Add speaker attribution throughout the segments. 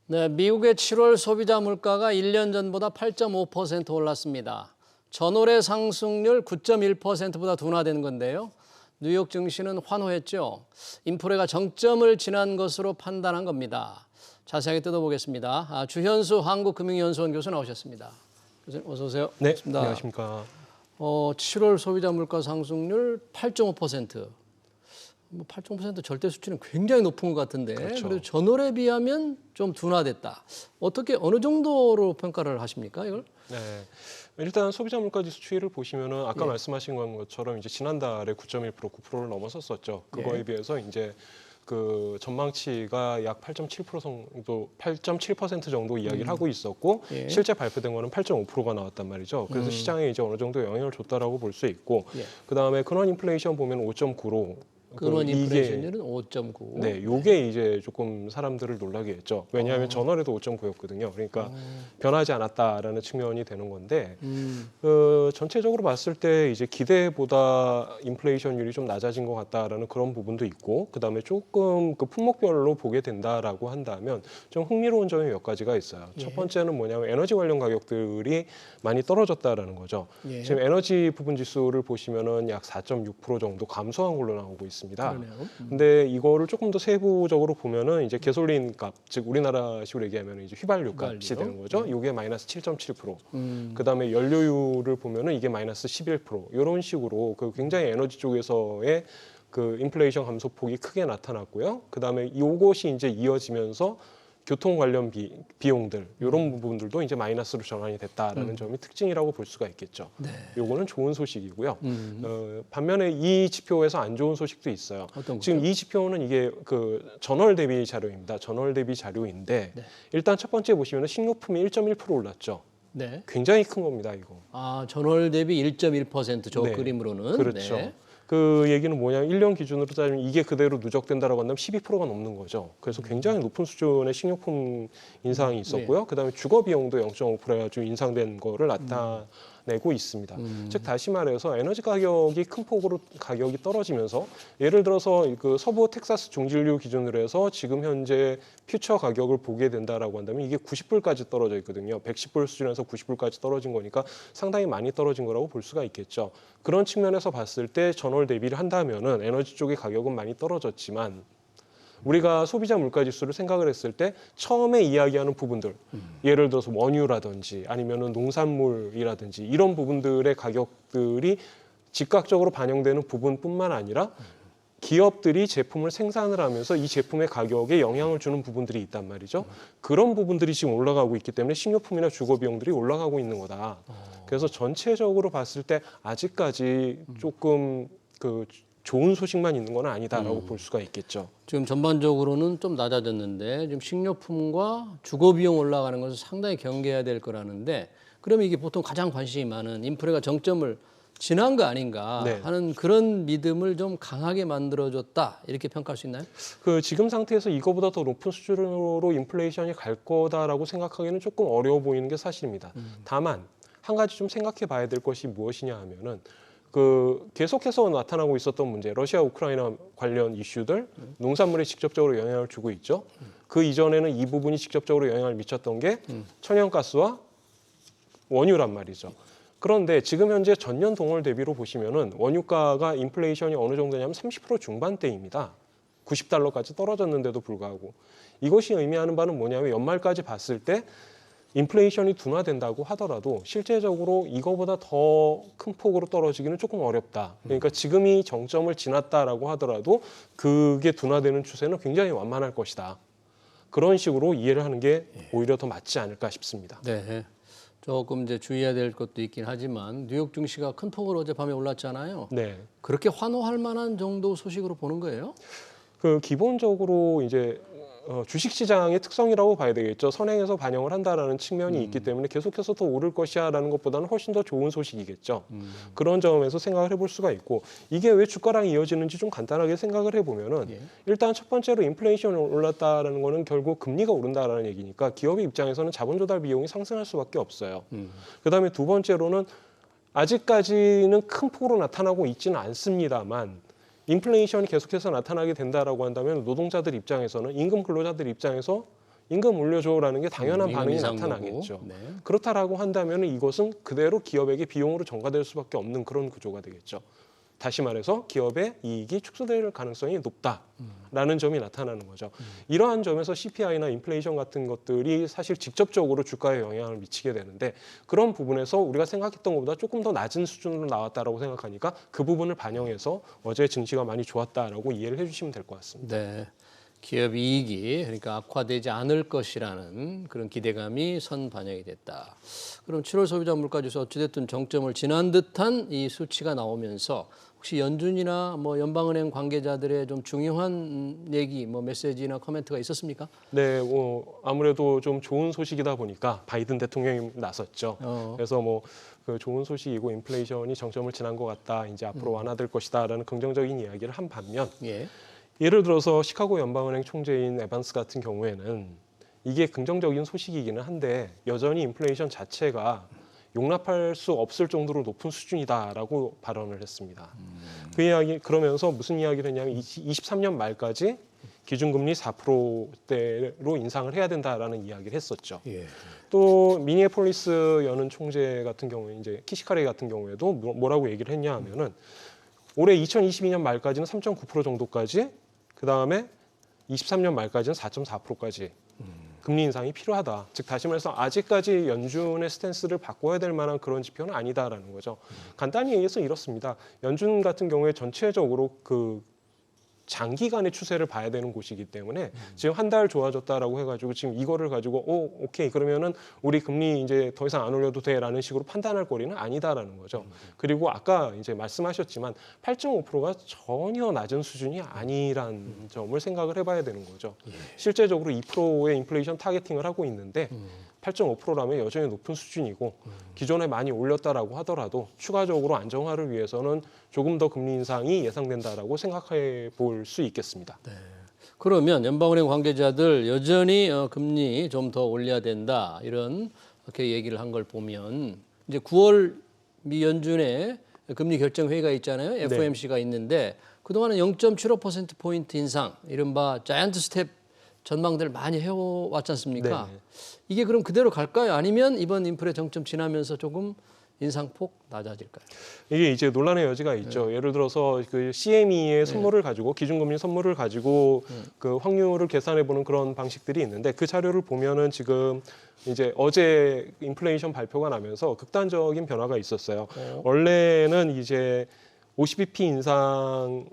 Speaker 1: 네, 미국의 7월 소비자 물가가 1년 전보다 8.5% 올랐습니다. 전월의 상승률 9.1%보다 둔화된 건데요. 뉴욕 증시는 환호했죠. 인플레가 정점을 지난 것으로 판단한 겁니다. 자세하게 뜯어보겠습니다. 주현수 한국금융연수원 교수 나오셨습니다. 교수님 어서 오세요.
Speaker 2: 네,
Speaker 1: 반갑습니다.
Speaker 2: 안녕하십니까.
Speaker 1: 7월 소비자 물가 상승률 8.5%. 8.5% 절대 수치는 굉장히 높은 것 같은데
Speaker 2: 그렇죠.
Speaker 1: 그래도 전월에 비하면 좀 둔화됐다. 어떻게 어느 정도로 평가를 하십니까, 이걸?
Speaker 2: 네, 일단 소비자 물가지수 추이를 보시면은 아까
Speaker 1: 예.
Speaker 2: 말씀하신 것처럼 이제 지난달에 9.1% 9%를 넘어섰었죠. 그거에
Speaker 1: 예.
Speaker 2: 비해서 이제 그 전망치가 약 8.7% 정도, 8.7% 정도 이야기를 하고 있었고
Speaker 1: 예.
Speaker 2: 실제 발표된 거는 8.5%가 나왔단 말이죠. 그래서 시장에 이제 어느 정도 영향을 줬다라고 볼 수 있고,
Speaker 1: 예.
Speaker 2: 그 다음에 근원 인플레이션 보면 5.9로
Speaker 1: 근원 인플레이션율은 5.9.
Speaker 2: 네, 요게 이제 조금 사람들을 놀라게 했죠. 왜냐하면 전월에도 5.9였거든요. 그러니까 변하지 않았다라는 측면이 되는 건데, 전체적으로 봤을 때 이제 기대보다 인플레이션율이 좀 낮아진 것 같다라는 그런 부분도 있고, 그 다음에 조금 그 품목별로 보게 된다라고 한다면 좀 흥미로운 점이 몇 가지가 있어요.
Speaker 1: 예.
Speaker 2: 첫 번째는 뭐냐면 에너지 관련 가격들이 많이 떨어졌다라는 거죠.
Speaker 1: 예.
Speaker 2: 지금 에너지 부분 지수를 보시면은 약 4.6% 정도 감소한 걸로 나오고 있습니다.
Speaker 1: 그러네요.
Speaker 2: 근데 이거를 조금 더 세부적으로 보면은 이제 가솔린 값, 즉 우리나라식으로 얘기하면 이제 휘발유 값이
Speaker 1: 휘발유.
Speaker 2: 되는 거죠. 이게 마이너스 7.7%.
Speaker 1: 음.
Speaker 2: 그다음에 연료율을 보면은 이게 마이너스 11%. 이런 식으로 그 굉장히 에너지 쪽에서의 그 인플레이션 감소폭이 크게 나타났고요. 그다음에 이것이 이제 이어지면서 교통 관련 비용들 이런 부분들도 이제 마이너스로 전환이 됐다라는 점이 특징이라고 볼 수가 있겠죠.
Speaker 1: 네.
Speaker 2: 요거는 좋은 소식이고요. 반면에 이 지표에서 안 좋은 소식도 있어요.
Speaker 1: 어떤 거죠?
Speaker 2: 지금 이 지표는 이게 그 전월 대비 자료입니다. 전월 대비 자료인데
Speaker 1: 네.
Speaker 2: 일단 첫 번째 보시면 식료품이 1.1% 올랐죠.
Speaker 1: 네.
Speaker 2: 굉장히 큰 겁니다, 이거.
Speaker 1: 전월 대비 1.1%
Speaker 2: 네.
Speaker 1: 그림으로는.
Speaker 2: 그렇죠.
Speaker 1: 네.
Speaker 2: 그 얘기는 뭐냐면 1년 기준으로 따지면 이게 그대로 누적된다라고 한다면 12%가 넘는 거죠. 그래서 굉장히 높은 수준의 식료품 인상이 있었고요. 그다음에 주거 비용도 0.5% 해가지고 인상된 거를 나타내고 있습니다. 즉 다시 말해서 에너지 가격이 큰 폭으로 가격이 떨어지면서 예를 들어서 그 서부 텍사스 종진류 기준으로 해서 지금 현재 퓨처 가격을 보게 된다라고 한다면 이게 90불까지 떨어져 있거든요. 110불 수준에서 90불까지 떨어진 거니까 상당히 많이 떨어진 거라고 볼 수가 있겠죠. 그런 측면에서 봤을 때 전월 대비를 한다면은 에너지 쪽의 가격은 많이 떨어졌지만 우리가 소비자 물가 지수를 생각을 했을 때 처음에 이야기하는 부분들, 예를 들어서 원유라든지 아니면은 농산물이라든지 이런 부분들의 가격들이 즉각적으로 반영되는 부분뿐만 아니라 기업들이 제품을 생산을 하면서 이 제품의 가격에 영향을 주는 부분들이 있단 말이죠. 그런 부분들이 지금 올라가고 있기 때문에 식료품이나 주거 비용들이 올라가고 있는 거다. 그래서 전체적으로 봤을 때 아직까지 조금 그 좋은 소식만 있는 건 아니다라고 볼 수가 있겠죠.
Speaker 1: 지금 전반적으로는 좀 낮아졌는데 지금 식료품과 주거 비용 올라가는 것을 상당히 경계해야 될 거라는데 그러면 이게 보통 가장 관심이 많은 인플레가 정점을 지난 거 아닌가
Speaker 2: 네.
Speaker 1: 하는 그런 믿음을 좀 강하게 만들어줬다 이렇게 평가할 수 있나요?
Speaker 2: 그 지금 상태에서 이거보다 더 높은 수준으로 인플레이션이 갈 거다라고 생각하기는 조금 어려워 보이는 게 사실입니다. 다만 한 가지 좀 생각해 봐야 될 것이 무엇이냐 하면은 그 계속해서 나타나고 있었던 문제, 러시아 우크라이나 관련 이슈들, 농산물에 직접적으로 영향을 주고 있죠. 그 이전에는 이 부분이 직접적으로 영향을 미쳤던 게 천연가스와 원유란 말이죠. 그런데 지금 현재 전년 동월 대비로 보시면은 원유가가 인플레이션이 어느 정도냐면 30% 중반대입니다. 90달러까지 떨어졌는데도 불구하고 이것이 의미하는 바는 뭐냐면 연말까지 봤을 때 인플레이션이 둔화된다고 하더라도 실제적으로 이거보다 더 큰 폭으로 떨어지기는 조금 어렵다. 그러니까 지금이 정점을 지났다라고 하더라도 그게 둔화되는 추세는 굉장히 완만할 것이다. 그런 식으로 이해를 하는 게 오히려 더 맞지 않을까 싶습니다.
Speaker 1: 네. 조금 이제 주의해야 될 것도 있긴 하지만 뉴욕 증시가 큰 폭으로 어젯밤에 올랐잖아요.
Speaker 2: 네.
Speaker 1: 그렇게 환호할 만한 정도 소식으로 보는 거예요?
Speaker 2: 그 기본적으로 이제 주식시장의 특성이라고 봐야 되겠죠. 선행해서 반영을 한다라는 측면이 있기 때문에 계속해서 더 오를 것이야라는 것보다는 훨씬 더 좋은 소식이겠죠. 그런 점에서 생각을 해볼 수가 있고 이게 왜 주가랑 이어지는지 좀 간단하게 생각을 해보면은 일단 첫 번째로 인플레이션이 올랐다라는 거는 결국 금리가 오른다라는 얘기니까 기업의 입장에서는 자본 조달 비용이 상승할 수밖에 없어요. 그다음에 두 번째로는 아직까지는 큰 폭으로 나타나고 있지는 않습니다만 인플레이션이 계속해서 나타나게 된다라고 한다면 노동자들 입장에서는 임금 근로자들 입장에서 임금 올려줘라는 게 당연한
Speaker 1: 임금
Speaker 2: 반응이
Speaker 1: 인상
Speaker 2: 나타나겠죠.
Speaker 1: 요구. 네.
Speaker 2: 그렇다라고 한다면 이것은 그대로 기업에게 비용으로 전가될 수밖에 없는 그런 구조가 되겠죠. 다시 말해서 기업의 이익이 축소될 가능성이 높다라는 점이 나타나는 거죠. 이러한 점에서 CPI나 인플레이션 같은 것들이 사실 직접적으로 주가에 영향을 미치게 되는데 그런 부분에서 우리가 생각했던 것보다 조금 더 낮은 수준으로 나왔다라고 생각하니까 그 부분을 반영해서 어제 증시가 많이 좋았다라고 이해를 해주시면 될 것 같습니다.
Speaker 1: 네. 기업 이익이 그러니까 악화되지 않을 것이라는 그런 기대감이 선 반영이 됐다. 그럼 7월 소비자 물가지수 어찌됐든 정점을 지난 듯한 이 수치가 나오면서 혹시 연준이나 뭐 연방은행 관계자들의 좀 중요한 얘기, 뭐 메시지나 코멘트가 있었습니까?
Speaker 2: 네, 아무래도 좀 좋은 소식이다 보니까 바이든 대통령이 나섰죠. 그래서 그 좋은 소식이고 인플레이션이 정점을 지난 것 같다. 이제 앞으로 완화될 것이다라는 긍정적인 이야기를 한 반면
Speaker 1: 예.
Speaker 2: 예를 들어서 시카고 연방은행 총재인 에반스 같은 경우에는 이게 긍정적인 소식이기는 한데 여전히 인플레이션 자체가 용납할 수 없을 정도로 높은 수준이다라고 발언을 했습니다. 그 이야기 그러면서 무슨 이야기를 했냐면 23년 말까지 기준금리 4%대로 인상을 해야 된다라는 이야기를 했었죠.
Speaker 1: 예.
Speaker 2: 또 미니애폴리스 연은 총재 같은 경우에 이제 키시카리 같은 경우에도 뭐라고 얘기를 했냐 하면은 올해 2022년 말까지는 3.9% 정도까지 그 다음에 23년 말까지는 4.4%까지 금리 인상이 필요하다. 즉 다시 말해서 아직까지 연준의 스탠스를 바꿔야 될 만한 그런 지표는 아니다라는 거죠. 간단히 얘기해서 이렇습니다. 연준 같은 경우에 전체적으로 그 장기간의 추세를 봐야 되는 곳이기 때문에 지금 한 달 좋아졌다라고 해가지고 지금 이거를 가지고 오케이 그러면은 우리 금리 이제 더 이상 안 올려도 돼라는 식으로 판단할 거리는 아니다라는 거죠. 그리고 아까 이제 말씀하셨지만 8.5%가 전혀 낮은 수준이 아니란 점을 생각을 해봐야 되는 거죠. 실제적으로 2%의 인플레이션 타겟팅을 하고 있는데 8.5%라면 여전히 높은 수준이고 기존에 많이 올렸다라고 하더라도 추가적으로 안정화를 위해서는 조금 더 금리 인상이 예상된다라고 생각해 볼 수 있겠습니다.
Speaker 1: 네. 그러면 연방은행 관계자들 여전히 금리 좀 더 올려야 된다 이런 이렇게 얘기를 한 걸 보면 이제 9월 미 연준의 금리 결정 회의가 있잖아요. FOMC가 있는데 그동안은 0.75% 포인트 인상, 이른바 자이언트 스텝 전망들 많이 해왔지 않습니까?
Speaker 2: 네.
Speaker 1: 이게 그럼 그대로 갈까요? 아니면 이번 인플레 정점 지나면서 조금 인상폭 낮아질까요?
Speaker 2: 이게 이제 논란의 여지가 있죠. 예를 들어서 그 CME의 선물을 가지고 기준금리 선물을 가지고 그 확률을 계산해 보는 그런 방식들이 있는데 그 자료를 보면은 지금 이제 어제 인플레이션 발표가 나면서 극단적인 변화가 있었어요. 원래는 이제 50bp 인상이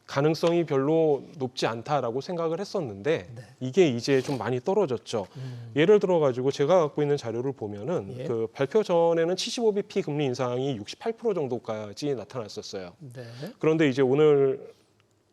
Speaker 2: 가능성이 별로 높지 않다라고 생각을 했었는데 이게 이제 좀 많이 떨어졌죠. 예를 들어 가지고 제가 갖고 있는 자료를 보면은 그 발표 전에는 75bp 금리 인상이 68% 정도까지 나타났었어요.
Speaker 1: 네.
Speaker 2: 그런데 이제 오늘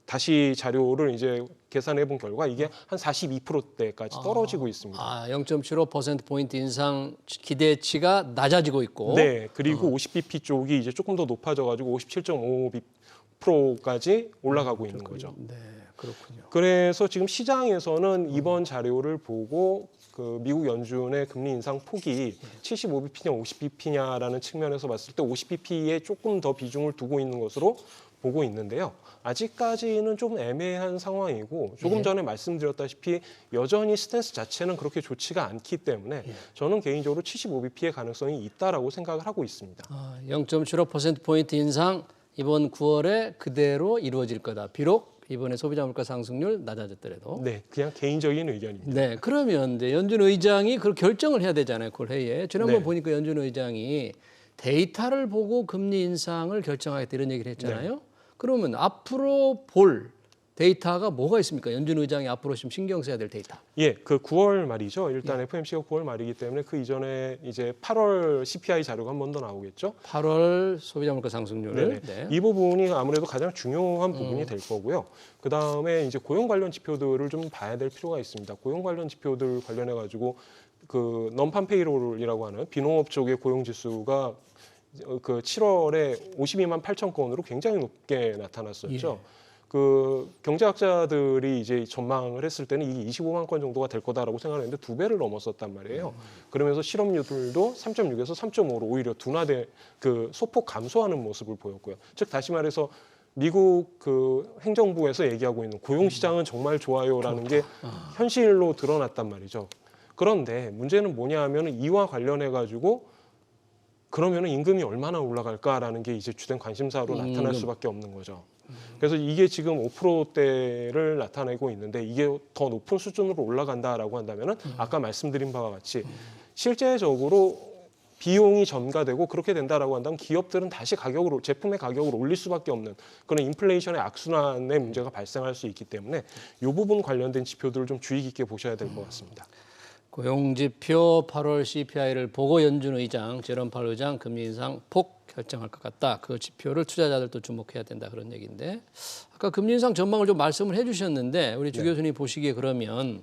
Speaker 2: 다시 자료를 이제 계산해 본 결과 이게 한 42%대까지 떨어지고 있습니다.
Speaker 1: 0.75% 포인트 인상 기대치가 낮아지고 있고.
Speaker 2: 네, 그리고 50bp 쪽이 이제 조금 더 높아져 가지고 57.5%까지 올라가고 있는 거죠.
Speaker 1: 네, 그렇군요.
Speaker 2: 그래서 지금 시장에서는 이번 자료를 보고 그 미국 연준의 금리 인상 폭이 75bp냐 50bp냐라는 측면에서 봤을 때 50bp에 조금 더 비중을 두고 있는 것으로 보고 있는데요. 아직까지는 좀 애매한 상황이고 조금 전에 말씀드렸다시피 여전히 스탠스 자체는 그렇게 좋지가 않기 때문에 저는 개인적으로 75bp의 가능성이 있다라고 생각을 하고 있습니다.
Speaker 1: 0.75% 포인트 인상 이번 9월에 그대로 이루어질 거다. 비록 이번에 소비자 물가 상승률 낮아졌더라도.
Speaker 2: 네, 그냥 개인적인 의견입니다.
Speaker 1: 네, 그러면 이제 연준 의장이 그 결정을 해야 되잖아요. 그 회의에. 지난번
Speaker 2: 네.
Speaker 1: 보니까 연준 의장이 데이터를 보고 금리 인상을 결정하겠다 이런 얘기를 했잖아요. 그러면 앞으로 볼 데이터가 뭐가 있습니까? 연준 의장이 앞으로 지금 신경 써야 될 데이터.
Speaker 2: 예, 그 9월 말이죠. 일단 FOMC가 9월 말이기 때문에 그 이전에 이제 8월 CPI 자료가 한 번 더 나오겠죠.
Speaker 1: 8월 소비자 물가 상승률.
Speaker 2: 네네.
Speaker 1: 네.
Speaker 2: 이 부분이 아무래도 가장 중요한 부분이 될 거고요. 그 다음에 이제 고용 관련 지표들을 좀 봐야 될 필요가 있습니다. 고용 관련 지표들 관련해 가지고 그 non-farm payroll이라고 하는 비농업 쪽의 고용 지수가 그 7월에 52만 8천 건으로 굉장히 높게 나타났었죠. 그 경제학자들이 이제 전망을 했을 때는 이게 25만 건 정도가 될 거다라고 생각했는데 2배를 넘었었단 말이에요. 그러면서 실업률도 3.6에서 3.5로 오히려 둔화돼 그 소폭 감소하는 모습을 보였고요. 즉 다시 말해서 미국 그 행정부에서 얘기하고 있는 고용 시장은 정말 좋아요라는 게 현실로 드러났단 말이죠. 그런데 문제는 뭐냐 하면 이와 관련해 가지고 그러면 임금이 얼마나 올라갈까라는 게 이제 주된 관심사로 나타날 수밖에 없는 거죠. 그래서 이게 지금 5%대를 나타내고 있는데 이게 더 높은 수준으로 올라간다라고 한다면은 아까 말씀드린 바와 같이 실제적으로 비용이 전가되고 그렇게 된다라고 한다면 기업들은 다시 제품의 가격을 올릴 수밖에 없는 그런 인플레이션의 악순환의 문제가 발생할 수 있기 때문에 이 부분 관련된 지표들을 좀 주의 깊게 보셔야 될 것 같습니다.
Speaker 1: 고용지표 8월 CPI를 보고 연준 의장, 제롬 파월 의장 금리 인상 폭 결정할 것 같다. 그 지표를 투자자들도 주목해야 된다 그런 얘기인데 아까 금리 인상 전망을 좀 말씀을 해주셨는데 우리 주 교수님 보시기에 그러면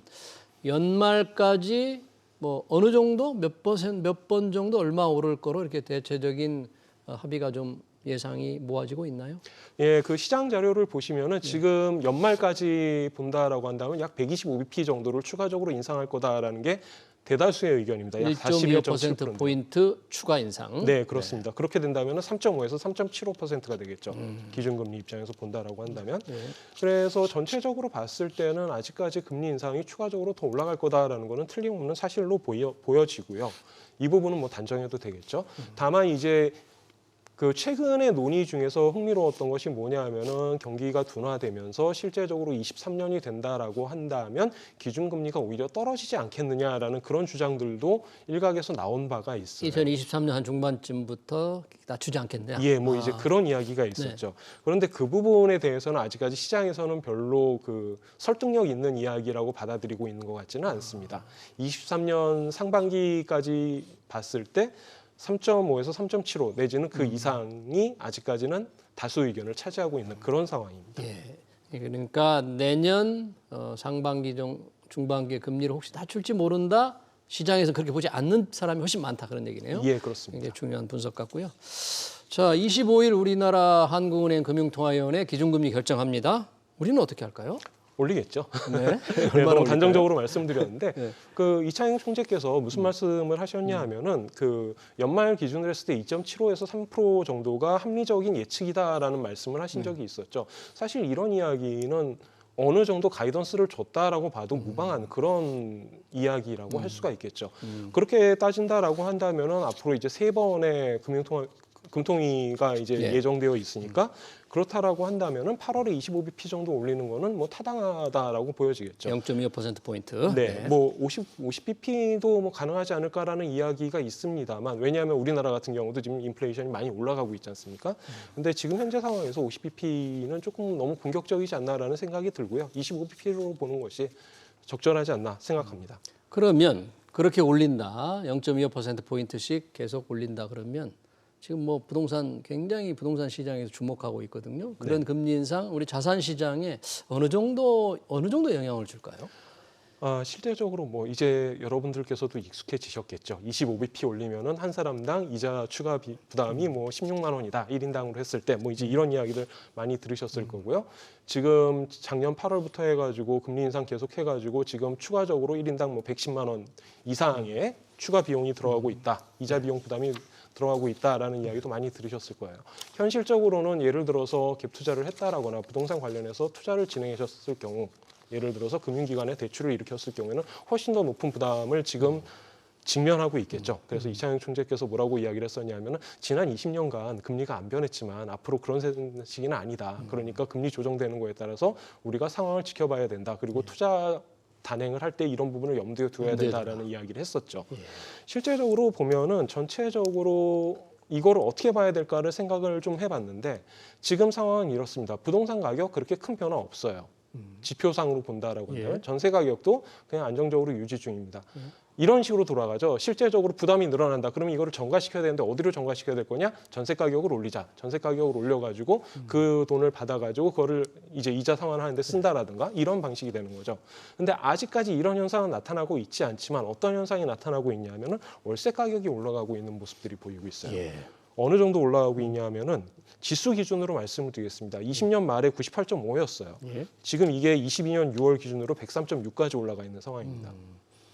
Speaker 1: 연말까지 뭐 어느 정도 몇 번 정도 얼마 오를 거로 이렇게 대체적인 합의가 좀 예상이 모아지고 있나요?
Speaker 2: 예, 그 시장 자료를 보시면은 지금 연말까지 본다라고 한다면 약 125bp 정도를 추가적으로 인상할 거다라는 게 대다수의 의견입니다. 약 41.7%
Speaker 1: 포인트 추가 인상.
Speaker 2: 네, 그렇습니다. 그렇게 된다면 3.5에서 3.75%가 되겠죠. 기준금리 입장에서 본다라고 한다면. 그래서 전체적으로 봤을 때는 아직까지 금리 인상이 추가적으로 더 올라갈 거다라는 거는 틀림없는 사실로 보여지고요. 이 부분은 뭐 단정해도 되겠죠. 다만 이제 그 최근의 논의 중에서 흥미로웠던 것이 뭐냐 하면은 경기가 둔화되면서 실제적으로 23년이 된다라고 한다면 기준금리가 오히려 떨어지지 않겠느냐라는 그런 주장들도 일각에서 나온 바가 있어요.
Speaker 1: 2023년 한 중반쯤부터 낮추지 않겠냐?
Speaker 2: 예, 뭐 이제 그런 이야기가 있었죠. 그런데 그 부분에 대해서는 아직까지 시장에서는 별로 그 설득력 있는 이야기라고 받아들이고 있는 것 같지는 않습니다. 23년 상반기까지 봤을 때 3.5에서 3.75 내지는 그 이상이 아직까지는 다수 의견을 차지하고 있는 그런 상황입니다.
Speaker 1: 예. 그러니까 내년 상반기 중반기에 금리를 혹시 낮출지 모른다. 시장에서 그렇게 보지 않는 사람이 훨씬 많다 그런 얘기네요.
Speaker 2: 예, 그렇습니다.
Speaker 1: 굉장히 중요한 분석 같고요. 자, 25일 우리나라 한국은행 금융통화위원회 기준금리 결정합니다. 우리는 어떻게 할까요?
Speaker 2: 올리겠죠.
Speaker 1: 네.
Speaker 2: 네, 너무 단정적으로 말씀드렸는데
Speaker 1: 네.
Speaker 2: 그 이창용 총재께서 무슨 말씀을 하셨냐 하면은 그 연말 기준으로 했을 때 2.75에서 3% 정도가 합리적인 예측이다라는 말씀을 하신 적이 있었죠. 사실 이런 이야기는 어느 정도 가이던스를 줬다라고 봐도 무방한 그런 이야기라고 할 수가 있겠죠. 그렇게 따진다라고 한다면은 앞으로 이제 3번의 금통위가 이제 예정되어 있으니까 그렇다라고 한다면은 8월에 25bp 정도 올리는 거는 뭐 타당하다라고 보여지겠죠.
Speaker 1: 0.25% 포인트.
Speaker 2: 네, 뭐 50bp도 뭐 가능하지 않을까라는 이야기가 있습니다만 왜냐하면 우리나라 같은 경우도 지금 인플레이션이 많이 올라가고 있지 않습니까? 근데 지금 현재 상황에서 50bp는 조금 너무 공격적이지 않나라는 생각이 들고요. 25bp로 보는 것이 적절하지 않나 생각합니다.
Speaker 1: 그러면 그렇게 올린다. 0.25% 포인트씩 계속 올린다 그러면 지금 뭐 굉장히 부동산 시장에서 주목하고 있거든요. 그런 금리 인상 우리 자산 시장에 어느 정도 영향을 줄까요?
Speaker 2: 실제적으로 뭐 이제 여러분들께서도 익숙해지셨겠죠. 25bp 올리면은 한 사람당 이자 추가 부담이 뭐 16만 원이다. 1인당으로 했을 때 뭐 이제 이런 이야기들 많이 들으셨을 거고요. 지금 작년 8월부터 해가지고 금리 인상 계속 해가지고 지금 추가적으로 1인당 뭐 110만 원 이상의 추가 비용이 들어가고 있다. 이자 비용 부담이 들어가고 있다라는 이야기도 많이 들으셨을 거예요. 현실적으로는 예를 들어서 갭 투자를 했다라거나 부동산 관련해서 투자를 진행하셨을 경우 예를 들어서 금융기관에 대출을 일으켰을 경우에는 훨씬 더 높은 부담을 지금 직면하고 있겠죠. 그래서 이창용 총재께서 뭐라고 이야기를 했었냐면은 지난 20년간 금리가 안 변했지만 앞으로 그런 시기는 아니다. 그러니까 금리 조정되는 거에 따라서 우리가 상황을 지켜봐야 된다. 그리고 투자 단행을 할 때 이런 부분을 염두에 두어야 된다라는 이야기를 했었죠. 실제적으로 보면은 전체적으로 이거를 어떻게 봐야 될까를 생각을 좀 해봤는데 지금 상황은 이렇습니다. 부동산 가격 그렇게 큰 변화 없어요. 지표상으로 본다라고 하면 전세 가격도 그냥 안정적으로 유지 중입니다. 이런 식으로 돌아가죠. 실제적으로 부담이 늘어난다. 그러면 이거를 전가시켜야 되는데 어디로 전가시켜야 될 거냐? 전세 가격을 올리자. 전세 가격을 올려가지고 그 돈을 받아가지고 그거를 이제 이자 상환하는데 쓴다라든가 이런 방식이 되는 거죠. 근데 아직까지 이런 현상은 나타나고 있지 않지만 어떤 현상이 나타나고 있냐면은 월세 가격이 올라가고 있는 모습들이 보이고 있어요. 어느 정도 올라가고 있냐면은 지수 기준으로 말씀을 드리겠습니다. 20년 말에 98.5였어요. 지금 이게 22년 6월 기준으로 103.6까지 올라가 있는 상황입니다.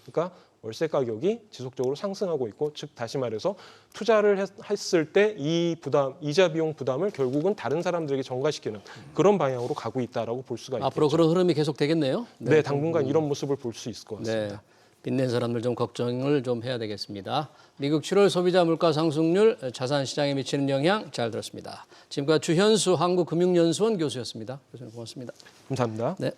Speaker 2: 그러니까 월세 가격이 지속적으로 상승하고 있고, 즉 다시 말해서 투자를 했을 때 이 부담, 이자 비용 부담을 결국은 다른 사람들에게 전가시키는 그런 방향으로 가고 있다라고 볼 수가 있겠죠.
Speaker 1: 앞으로 그런 흐름이 계속 되겠네요.
Speaker 2: 네, 당분간 이런 모습을 볼 수 있을 것 같습니다.
Speaker 1: 네. 빚낸 사람들 좀 걱정을 좀 해야 되겠습니다. 미국 7월 소비자 물가 상승률 자산 시장에 미치는 영향 잘 들었습니다. 지금까지 주현수 한국금융연수원 교수였습니다. 교수님 고맙습니다.
Speaker 2: 감사합니다.
Speaker 1: 네.